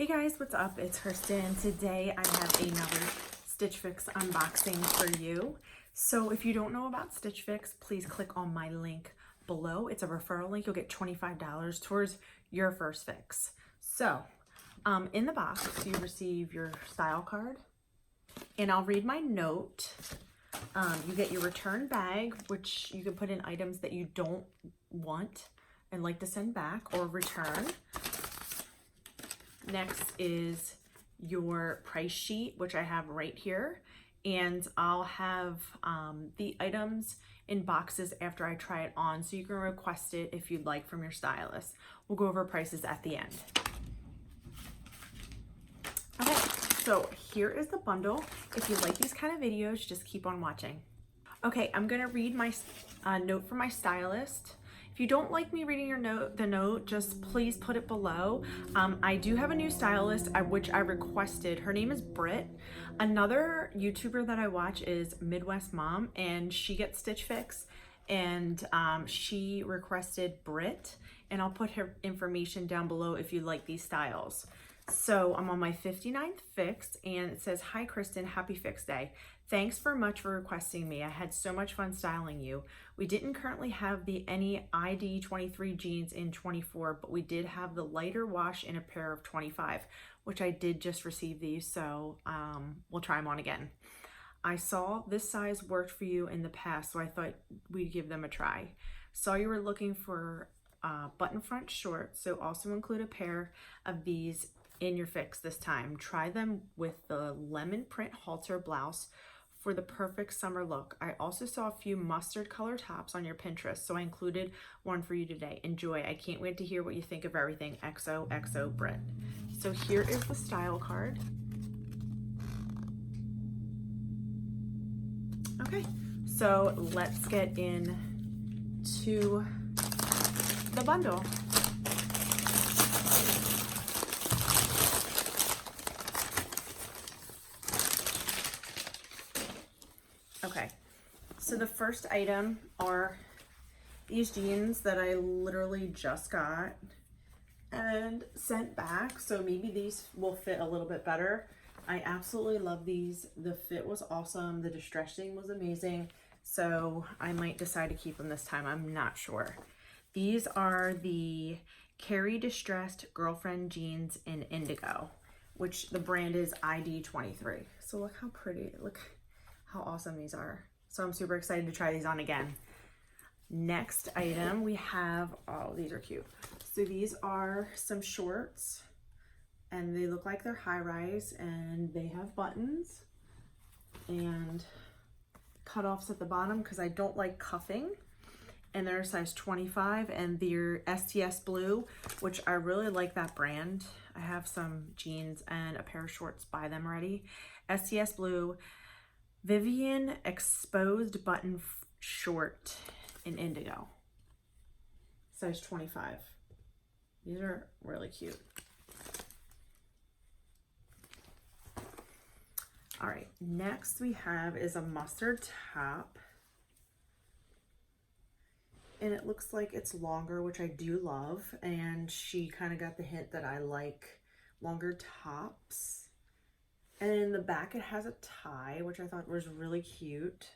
Hey guys, what's up? It's Kristen. Today I have another StitchFix unboxing for you. So if you don't know about StitchFix, please click on my link below. It's a referral link. You'll get $25 towards your first fix. So in the box, you receive your style card, and I'll read my note. You get your return bag, which you can put in items that you don't want and like to send back or return. Next is your price sheet, which I have right here, and I'll have the items in boxes after I try it on, so you can request it if you'd like from your stylist. We'll go over prices at the end. Okay, so here is the bundle. If you like these kind of videos, just keep on watching. Okay, I'm gonna read my note from my stylist. If you don't like me reading the note, just please put it below. I do have a new stylist, which I requested. Her name is Britt. Another YouTuber that I watch is Midwest Mom, and she gets Stitch Fix, and she requested Britt, and I'll put her information down below if you like these styles. So I'm on my 59th fix, and it says, "Hi Kristen, happy fix day. Thanks for much for requesting me. I had so much fun styling you. We didn't currently have any ID 23 jeans in 24, but we did have the lighter wash in a pair of 25, which I did just receive these, so we'll try them on again. I saw this size worked for you in the past, so I thought we'd give them a try. Saw you were looking for button front shorts, so also include a pair of these in your fix this time. Try them with the lemon print halter blouse for the perfect summer look. I also saw a few mustard color tops on your Pinterest, so I included one for you today. Enjoy. I can't wait to hear what you think of everything. XOXO Britt." So here is the style card. Okay, so let's get into the bundle. Okay, so the first item are these jeans that I literally just got and sent back, so maybe these will fit a little bit better. I absolutely love these. The fit was awesome. The distressing was amazing, so I might decide to keep them this time. I'm not sure. These are the Carrie Distressed Girlfriend jeans in indigo, which the brand is ID 23. So look how pretty, look how awesome these are. So I'm super excited to try these on again. Next item we have, oh, these are cute. So these are some shorts, and they look like they're high rise, and they have buttons and cutoffs at the bottom because I don't like cuffing. And they're a size 25, and they're STS Blue, which I really like that brand. I have some jeans and a pair of shorts by them already. STS Blue, Vivian exposed button short in indigo, size 25. These are really cute. All right, next we have is a mustard top, and it looks like it's longer, which I do love, and she kind of got the hint that I like longer tops. And in the back, it has a tie, which I thought was really cute.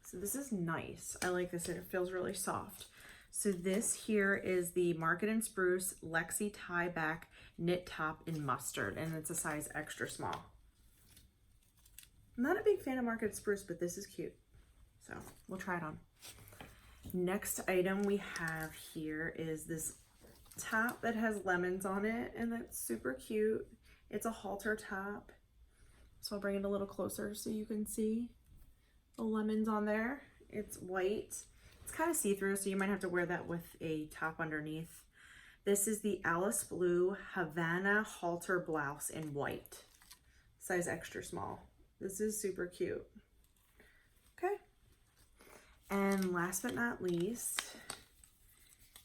So this is nice. I like this, and it feels really soft. So this here is the Market and Spruce Lexi tie back knit top in mustard, and it's a size extra small. I'm not a big fan of Market and Spruce, but this is cute. So we'll try it on. Next item we have here is this top that has lemons on it, and that's super cute. It's a halter top, so I'll bring it a little closer so you can see the lemons on there. It's white. It's kind of see-through, so you might have to wear that with a top underneath. This is the Alice Blue Havana halter blouse in white, size extra small. This is super cute. Okay. And last but not least,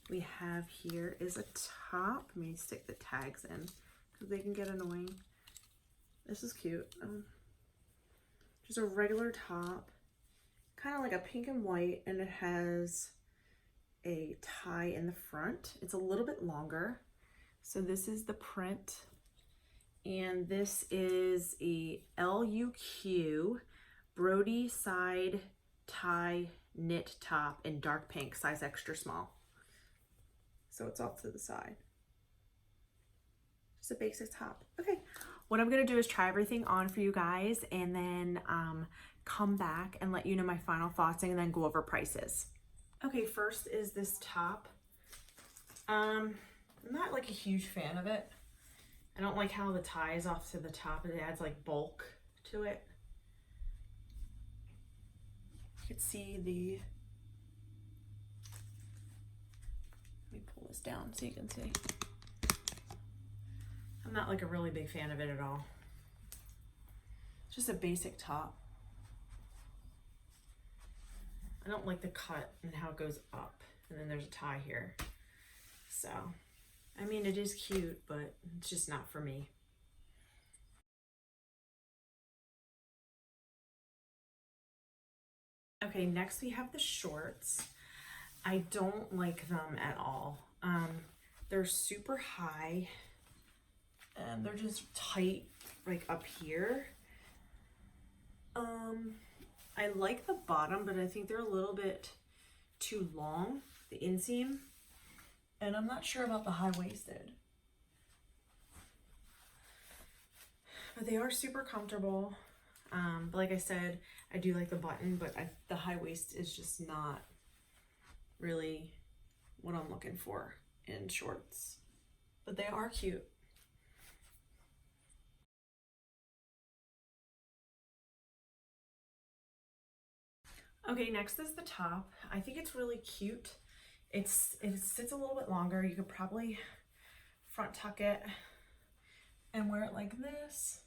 we have here is a top. Let me stick the tags in, they can get annoying. This is cute. Just a regular top, kind of like a pink and white, and it has a tie in the front. It's a little bit longer, So this is the print, and this is a LUQ Brody side tie knit top in dark pink, size extra small. So it's off to the side. Just a basic top. Okay, what I'm gonna do is try everything on for you guys, and then come back and let you know my final thoughts, and then go over prices. Okay, first is this top. I'm not like a huge fan of it. I don't like how the tie is off to the top. It adds like bulk to it. You can see the, let me pull this down so you can see. I'm not like a really big fan of it at all. It's just a basic top. I don't like the cut and how it goes up, and then there's a tie here. So, I mean, it is cute, but it's just not for me. Okay, next we have the shorts. I don't like them at all. They're super high, and they're just tight, like up here. I like the bottom, but I think they're a little bit too long, the inseam. And I'm not sure about the high-waisted. But they are super comfortable. But like I said, I do like the button, but the high waist is just not really what I'm looking for in shorts. But they are cute. Okay, next is the top. I think it's really cute. It sits a little bit longer. You could probably front tuck it and wear it like this.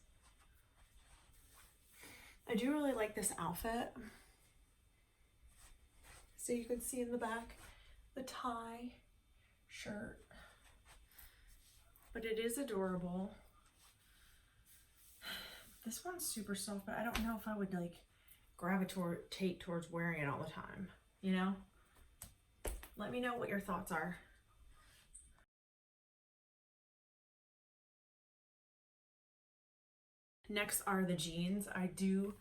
I do really like this outfit. So you can see in the back the tie, shirt. But it is adorable. This one's super soft, but I don't know if I would like gravitate towards wearing it all the time, you know? Let me know what your thoughts are. Next are the jeans. I do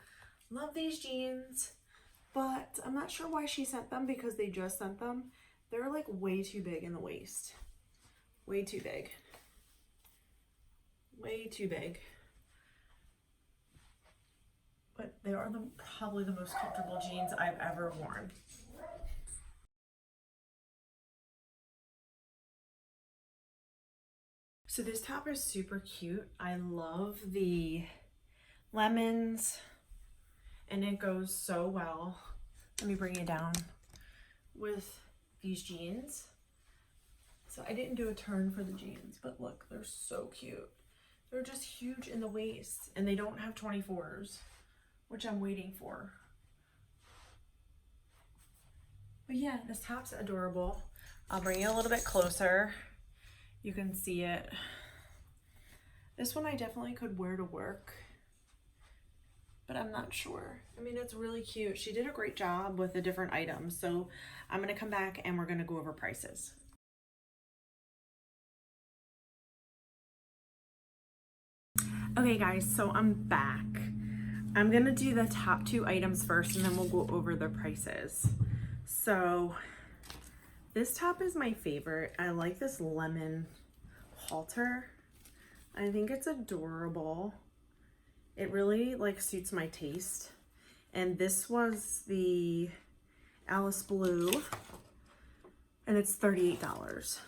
love these jeans, but I'm not sure why she sent them, because they just sent them. They're like way too big in the waist. Way too big. Way too big. But they are probably the most comfortable jeans I've ever worn. So this top is super cute. I love the lemons, and it goes so well. Let me bring it down with these jeans. So I didn't do a turn for the jeans, but look, they're so cute. They're just huge in the waist, and they don't have 24s, which I'm waiting for. But yeah, this top's adorable. I'll bring it a little bit closer. You can see it. This one I definitely could wear to work, but I'm not sure. I mean, it's really cute. She did a great job with the different items. So I'm gonna come back and we're gonna go over prices. Okay guys, so I'm back. I'm gonna do the top two items first, and then we'll go over the prices. So this top is my favorite. I like this lemon halter. I think it's adorable. It really like suits my taste. And this was the Alice Blue, and it's $38.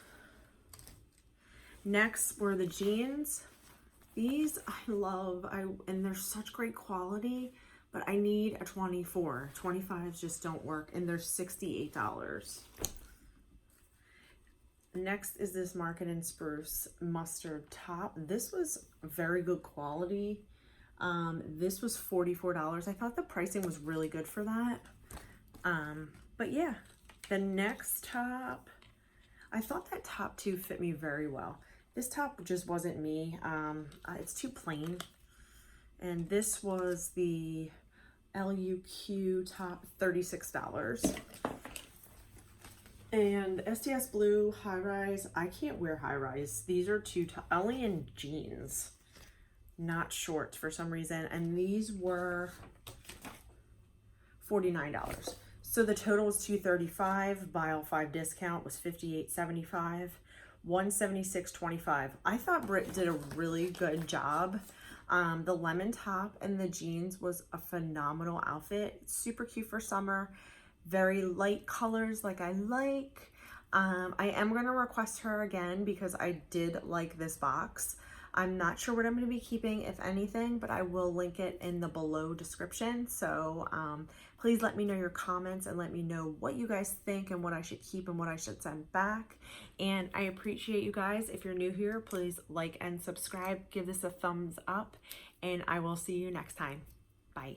Next were the jeans. These I love, and they're such great quality, but I need a 24. 25s just don't work, and they're $68. Next is this Market and Spruce mustard top. This was very good quality. This was $44. I thought the pricing was really good for that. But yeah, the next top, I thought that top too fit me very well. This top just wasn't me. It's too plain. And this was the LUQ top, $36. And SDS blue high rise. I can't wear high rise. These are only in jeans, not shorts for some reason. And these were $49. So the total was $235. Buy all 5 discount was $58.75. $176.25. I thought Britt did a really good job. The lemon top and the jeans was a phenomenal outfit. It's super cute for summer. Very light colors like I like. I am going to request her again because I did like this box. I'm not sure what I'm going to be keeping, if anything, but I will link it in the below description. So please let me know your comments and let me know what you guys think and what I should keep and what I should send back. And I appreciate you guys. If you're new here, please like and subscribe. Give this a thumbs up, and I will see you next time. Bye.